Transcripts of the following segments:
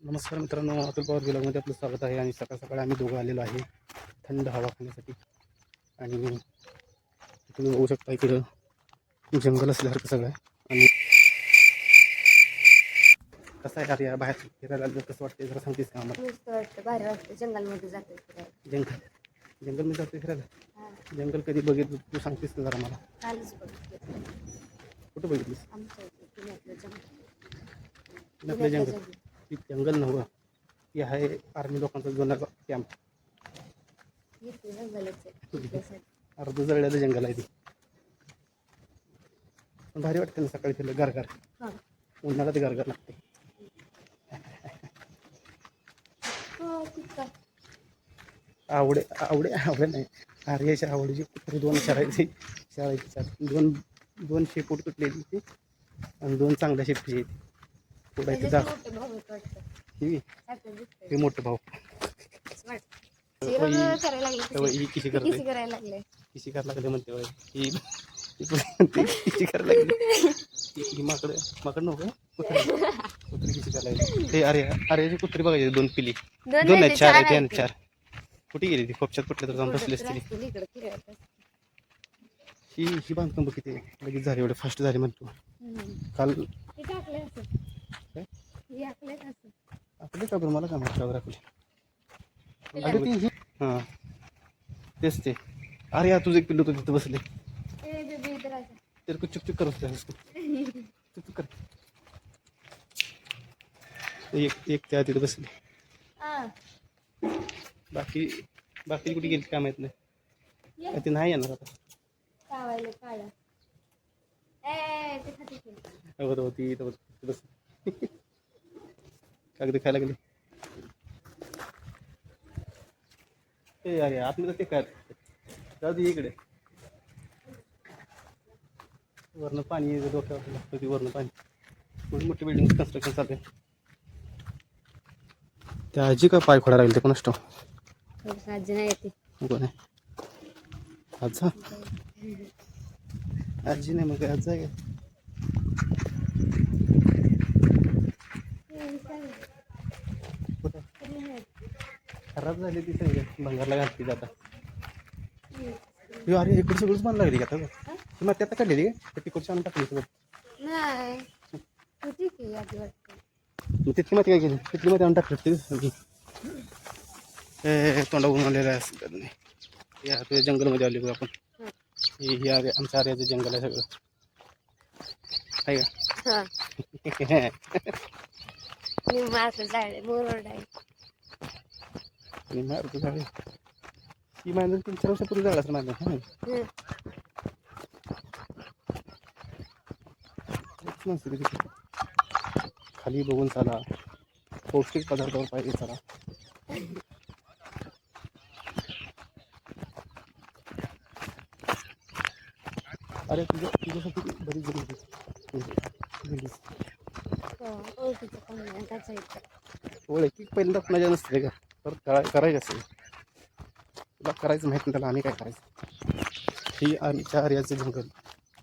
नमस्कार मित्रांनो, अतुल पवार ब्लॉगमध्ये आपलं स्वागत आहे. आणि सकाळ सकाळी आम्ही दोघं आलेलो आहे थंड हवा खाण्यासाठी. आणि तुम्ही बघू शकता इकडं जंगल असल्यासारखं सगळं आहे. आणि कसं आहे यार, या बाहेर फिरायला कसं वाटतं जरा सांगतेस का आम्हाला? मस्त वाटतं, भारी वाटतं. जंगलमध्ये जातो फिरायला. जंगलमध्ये जातो फिरायला. हा, जंगल कधी बघितलं तू सांगतेस का जरा मला? कालच बघितलं. कुठं बघितलीस? आमच्या इथे पुण्यातलं जंगल. आपलं जंगल? ती जंगल नव्हतं, ती आहे आर्मी लोकांचा जुना कॅम्प. इथे जंगलच आहे इथल्यासाठी. अर्ध जळलेलं जंगल आहे ते. पण भारी वाटतं ना सकाळी फिरलं गारगार. हा, उन्हाळ्यात गारगार लागते. तिथं आवडे आवडे आवडे नाही, आर्याच्या आवडीची कुत्री दोन शाळेची दोन दोन शेपूट तुटलेली ती. आणि दोन चांगल्या शेपटीची आहेत. पुढे ते दाख मोठं भाऊ वाटतं. ही सारखं दिसतंय. हे मोठं भाऊ. करायला लागले. ही किशी किती करते, करायला लागले. किशी करायला लागले म्हणते वय ही किशी करायला लागली. ही माकड माकड नव्हतं, कुत्री किशी करायला लागली. हे आर्याची कुत्री बघायची दोन पिली. दोन नाही, चार आहेत. ह्याने चार. कुठे गेली ती? फोपच्यात कुठल्या तर जाऊन बसली असतील. ही बांधकाम बघ किती लगेच झाली, एवढे फास्ट झाली म्हणतो. काल आपले का बरं, मला काय माहिती का आपले. अरे ती हां तेच ते. अरे यार तुझं एक पिल्लू होतं तिथं बसले. तर कुछ चुक चुक करत चुक कर. एक त्या तिथं बसले. बाकी कुठे गेली काय माहित नाही. ते नाही येणार आता. होती बस. कागद खायला लागली. ते अरे आपलं तर ते काय जाऊ दे. इकडे वरनं पाणी डोक्यावर लागतं, ती वरनं पाणी. मोठी मोठी बिल्डिंग कन्स्ट्रक्शन चालू आहे. त्या आजी का पाय खोडा राहील ते पण असतो. आजी नाही येते. कोण आहे आजा? आजी नाही मग आजा आहे. खराब झाली ती सगळी, भंगारला घातली जाता. अरे इकडे सगळंच बांधलं लागली का आता? मग त्यात काढलेली का तिकडची आणून टाकली सगळं? नाही होती की आधी वाटतं. मग तिथली माती काय केली? तिथली माती आणून टाकली. तोंडावून आलेलं आहे. या तुझ्या जंगलमध्ये आले बघ आपण. हे आमच्या आर्याचं जंगल आहे सगळं, आहे का? ही मांजर 3-4 वर्षापूर्वी झाला असं माझं. खाली बघून चला, पौष्टिक पदार्थावर पाहिजे चला. अरे तुझ्यासाठी बरीच जरी ओळखी पहिल्यांदा कुणाच्या नसते का, तर करायचं असेल तुला करायचं माहिती नाही त्याला आम्ही काय करायचं. ही आमच्या आर्याचं जंगल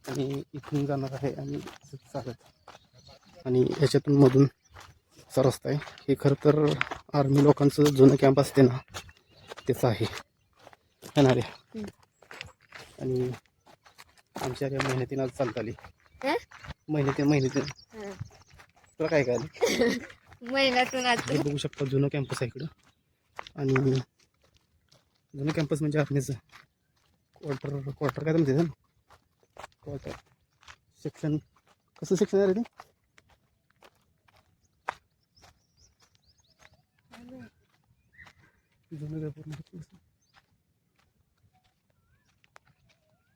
आणि इथून जाणार आहे आणि चालत. आणि याच्यातून मधून असा रस्ता आहे. हे खरं तर आर्मी लोकांचं जुनं कॅम्प असते ना त्याचं आहे ना रे. आणि आमच्या या मेहनतीनं आज चालत आली. मेहनतीनं तुला काय कळलं? महिन्यातून हे बघू शकता जुनं कॅम्पस आहे इकडं. आणि जुनं कॅम्पस म्हणजे आर्मीचं क्वार्टर काय म्हणते ना, क्वार्टर सेक्शन. कसं सेक्शन आहे रे ते? जुनं काय पूर्ण